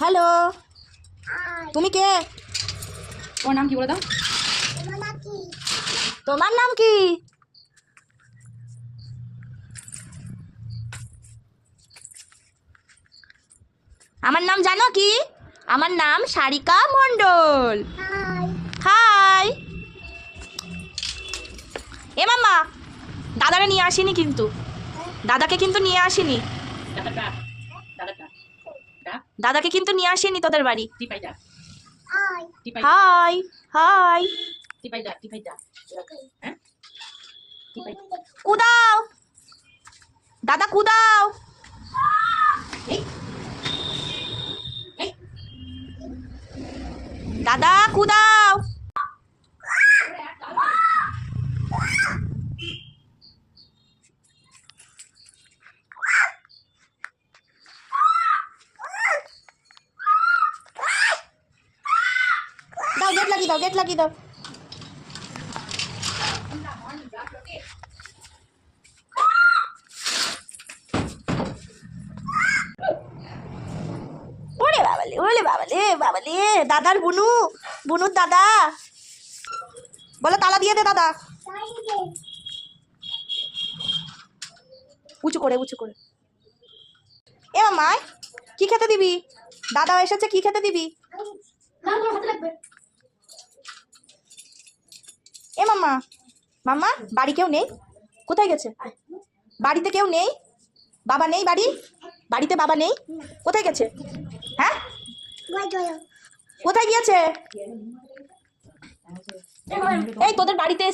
Hello, তুমি কে? তোমার নাম কি বলে দাও? তোমার নাম কি? আমার নাম জানো কি? আমার নাম সারিকা মণ্ডল। হাই। এ মাম্মা, দাদাকে নিয়ে আসিনি কিন্তু, দাদাকে কিন্তু নিয়ে আসিনি, দাদাকে কিন্তু নিয়ে আসিনি তোদের বাড়ি। High high. কুদাও দাদা, কুদাও। দাদা কুদাও। দাও, গেট লাগিয়ে দাও, গেট লাগিয়ে দাও। ওরে বাবালে, ওরে বাবালে, বাবালে, দাদার বুনু, বুনুর দাদা। বলো তালা দিয়ে দে দাদা। উঁচু করে, উঁচু করে। এ মামাই, কি খেতে দিবি? দাদা এসেছে, কি খেতে দিবি? এ মাম্মা, মাম্মা, বাড়ি কেউ নেই? কোথায় গেছে? বাড়িতে কেউ নেই? বাবা নেই বাড়ি? বাড়িতে বাবা নেই? কোথায় গেছে? হ্যাঁ, কোথায় গিয়েছে? এই তোদের বাড়িতে